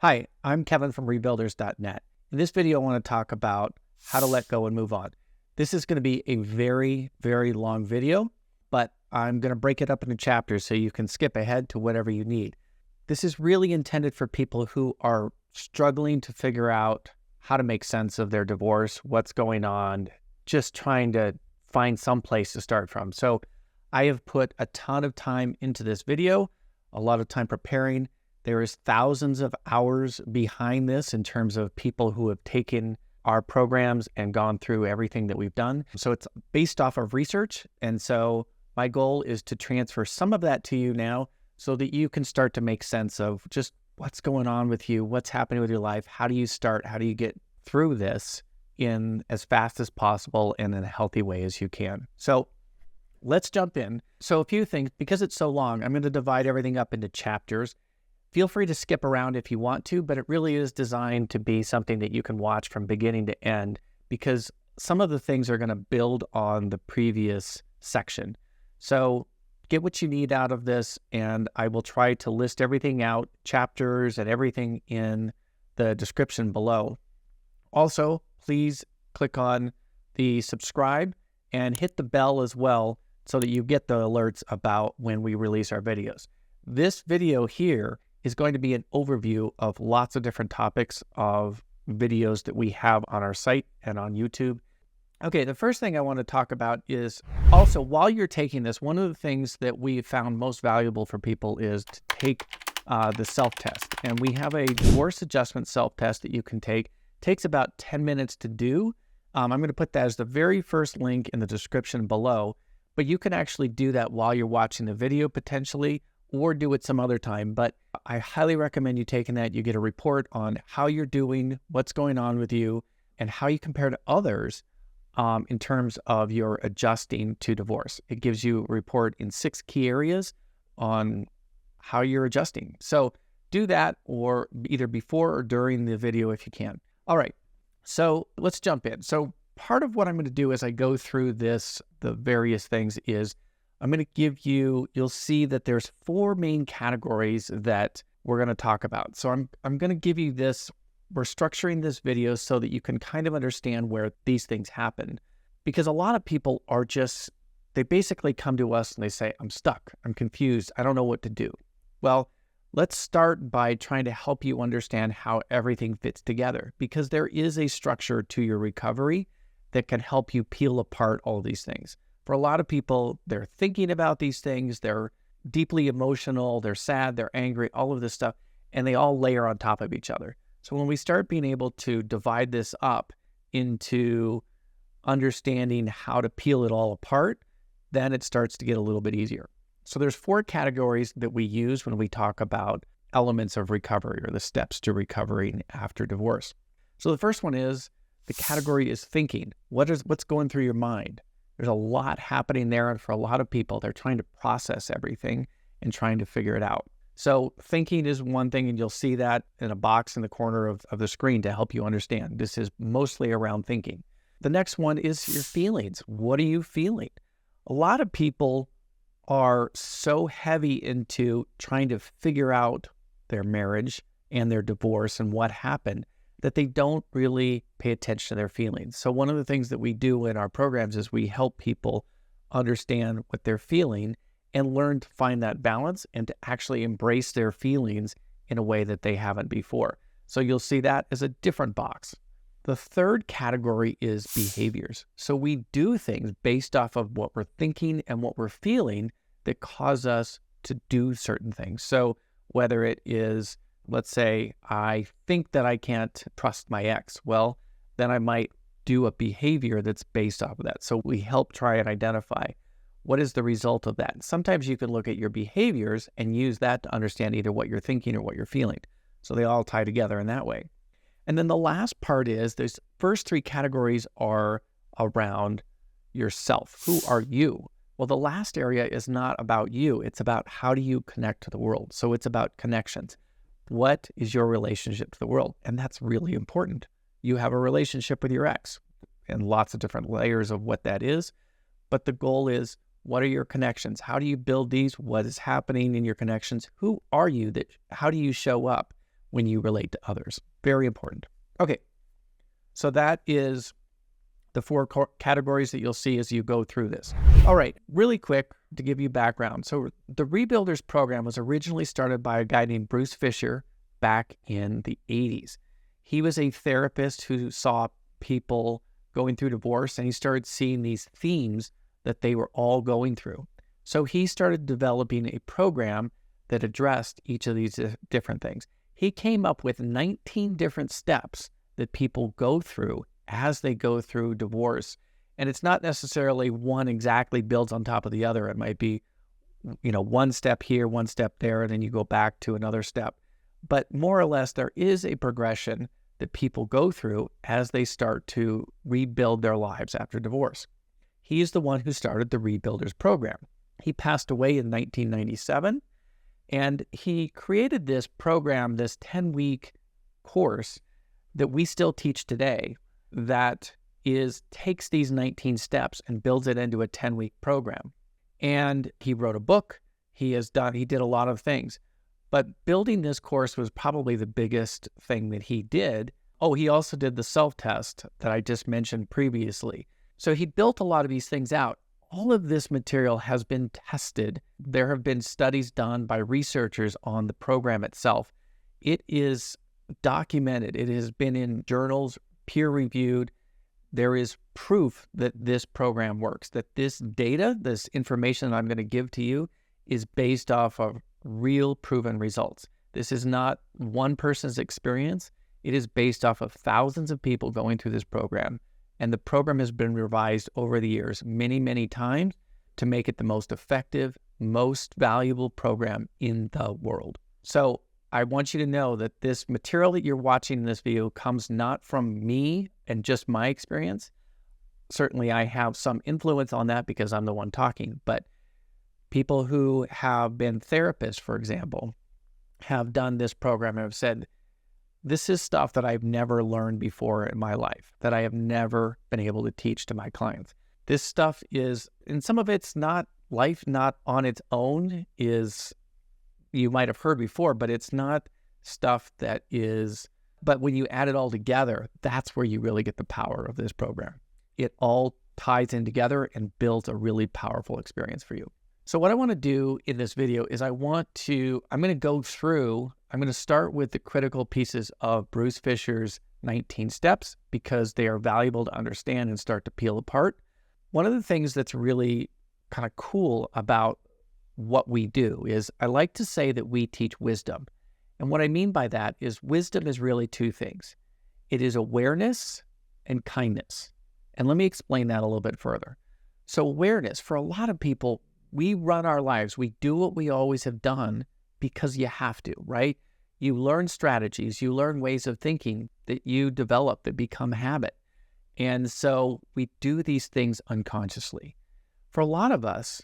Hi, I'm Kevin from Rebuilders.net. In this video, I want to talk about how to let go and move on. This is going to be a very, very long video, but I'm going to break it up into chapters so you can skip ahead to whatever you need. This is really intended for people who are struggling to figure out how to make sense of their divorce, what's going on, just trying to find some place to start from. So I have put a ton of time into this video, a lot of time preparing. There is thousands of hours behind this in terms of people who have taken our programs and gone through everything that we've done. So it's based off of research. And so my goal is to transfer some of that to you now so that you can start to make sense of just what's going on with you, what's happening with your life, how do you start, how do you get through this in as fast as possible and in a healthy way as you can. So let's jump in. So a few things, because it's so long, I'm going to divide everything up into chapters. Feel free to skip around if you want to, but it really is designed to be something that you can watch from beginning to end because some of the things are going to build on the previous section. So get what you need out of this, and I will try to list everything out, chapters and everything in the description below. Also, please click on the subscribe and hit the bell as well so that you get the alerts about when we release our videos. This video here is going to be an overview of lots of different topics of videos that we have on our site and on YouTube. Okay, the first thing I want to talk about is also while you're taking this, one of the things that we found most valuable for people is to take the self-test. And we have a divorce adjustment self-test that you can take. It takes about 10 minutes to do. I'm going to put that as the very first link in the description below, but you can actually do that while you're watching the video potentially, or do it some other time. But I highly recommend you taking that. You get a report on how you're doing, what's going on with you, and how you compare to others in terms of your adjusting to divorce. It gives you a report in 6 key areas on how you're adjusting. So do that, or either before or during the video if you can. All right, so let's jump in. So part of what I'm going to do as I go through this, the various things, is I'm going to give you, you'll see that there's 4 main categories that we're going to talk about. So I'm going to give you this, we're structuring this video so that you can kind of understand where these things happen. Because a lot of people are just, they basically come to us and they say, I'm stuck, I'm confused, I don't know what to do. Well, let's start by trying to help you understand how everything fits together, because there is a structure to your recovery that can help you peel apart all these things. For a lot of people, they're thinking about these things, they're deeply emotional, they're sad, they're angry, all of this stuff, and they all layer on top of each other. So when we start being able to divide this up into understanding how to peel it all apart, then it starts to get a little bit easier. So there's 4 categories that we use when we talk about elements of recovery or the steps to recovering after divorce. So the first one is, the category is thinking. What's going through your mind? There's a lot happening there, and for a lot of people, they're trying to process everything and trying to figure it out. So thinking is one thing, and you'll see that in a box in the corner of the screen to help you understand. This is mostly around thinking. The next one is your feelings. What are you feeling? A lot of people are so heavy into trying to figure out their marriage and their divorce and what happened that they don't really pay attention to their feelings. So one of the things that we do in our programs is we help people understand what they're feeling and learn to find that balance and to actually embrace their feelings in a way that they haven't before. So you'll see that as a different box. The third category is behaviors. So we do things based off of what we're thinking and what we're feeling that cause us to do certain things. So whether it is, let's say, I think that I can't trust my ex. Well, then I might do a behavior that's based off of that. So we help try and identify what is the result of that. Sometimes you can look at your behaviors and use that to understand either what you're thinking or what you're feeling. So they all tie together in that way. And then the last part is, those first 3 categories are around yourself. Who are you? Well, the last area is not about you. It's about how do you connect to the world. So it's about connections. What is your relationship to the world? And that's really important. You have a relationship with your ex and lots of different layers of what that is. But the goal is, what are your connections? How do you build these? What is happening in your connections? Who are you? How do you show up? when you relate to others. Very important. Okay, so that is the four categories that you'll see as you go through this. All right, really quick to give you background. So the Rebuilders program was originally started by a guy named Bruce Fisher back in the 80s. He was a therapist who saw people going through divorce, and he started seeing these themes that they were all going through. So he started developing a program that addressed each of these different things. He came up with 19 different steps that people go through as they go through divorce. And it's not necessarily one exactly builds on top of the other. It might be, one step here, one step there, and then you go back to another step. But more or less, there is a progression that people go through as they start to rebuild their lives after divorce. He is the one who started the Rebuilders program. He passed away in 1997, and he created this program, this 10-week course that we still teach today, that takes these 19 steps and builds it into a 10-week program. And he wrote a book. He did a lot of things. But building this course was probably the biggest thing that he did. Oh, he also did the self-test that I just mentioned previously. So he built a lot of these things out. All of this material has been tested. There have been studies done by researchers on the program itself. It is documented. It has been in journals, peer-reviewed. There is proof that this program works, that this data, this information that I'm going to give to you is based off of real proven results. This is not one person's experience. It is based off of thousands of people going through this program. And the program has been revised over the years many, many times to make it the most effective, most valuable program in the world. So I want you to know that this material that you're watching in this video comes not from me and just my experience. Certainly I have some influence on that because I'm the one talking, but people who have been therapists, for example, have done this program and have said, this is stuff that I've never learned before in my life, that I have never been able to teach to my clients. This stuff is, and some of it's not, life not on its own is, you might have heard before, but it's not stuff that is, but when you add it all together, that's where you really get the power of this program. It all ties in together and builds a really powerful experience for you. So what I want to do in this video is I'm going to start with the critical pieces of Bruce Fisher's 19 steps because they are valuable to understand and start to peel apart. One of the things that's really kind of cool about what we do is I like to say that we teach wisdom. And what I mean by that is wisdom is really two things. It is awareness and kindness. And let me explain that a little bit further. So awareness, for a lot of people, we run our lives. We do what we always have done because you have to, right? You learn strategies, you learn ways of thinking that you develop that become habit. And so we do these things unconsciously. For a lot of us,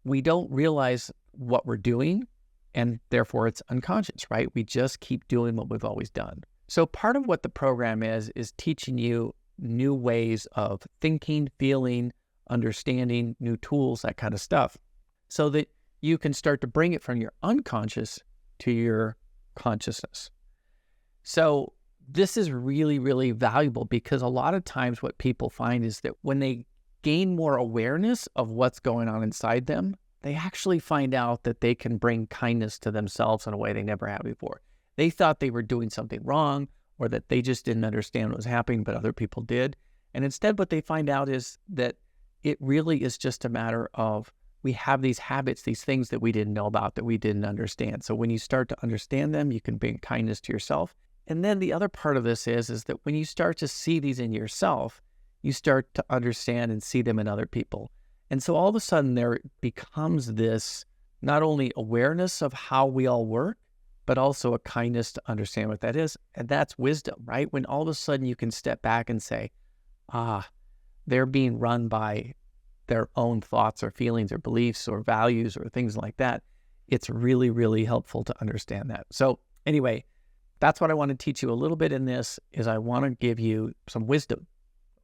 we don't realize what we're doing, and therefore it's unconscious, right? We just keep doing what we've always done. So part of what the program is teaching you new ways of thinking, feeling, understanding, new tools, that kind of stuff, so that you can start to bring it from your unconscious to your consciousness. So this is really, really valuable because a lot of times what people find is that when they gain more awareness of what's going on inside them, they actually find out that they can bring kindness to themselves in a way they never have before. They thought they were doing something wrong or that they just didn't understand what was happening, but other people did. And instead what they find out is that it really is just a matter of we have these habits, these things that we didn't know about, that we didn't understand. So when you start to understand them, you can bring kindness to yourself. And then the other part of this is that when you start to see these in yourself, you start to understand and see them in other people. And so all of a sudden there becomes this not only awareness of how we all work, but also a kindness to understand what that is. And that's wisdom, right? When all of a sudden you can step back and say, they're being run by their own thoughts or feelings or beliefs or values or things like that. It's really, really helpful to understand that. So anyway, that's what I want to teach you a little bit in this is I want to give you some wisdom.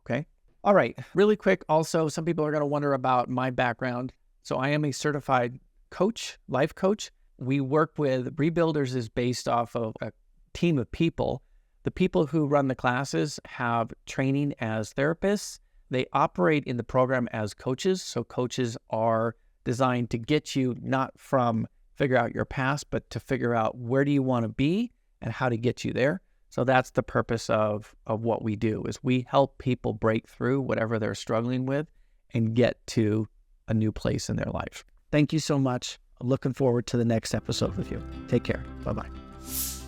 Okay. All right. Really quick. Also, some people are going to wonder about my background. So I am a certified coach, life coach. We work with Rebuilders is based off of a team of people. The people who run the classes have training as therapists. They operate in the program as coaches. So coaches are designed to get you not from figure out your past, but to figure out where do you want to be and how to get you there. So that's the purpose of what we do, is we help people break through whatever they're struggling with and get to a new place in their life. Thank you so much. I'm looking forward to the next episode with you. Take care. Bye-bye.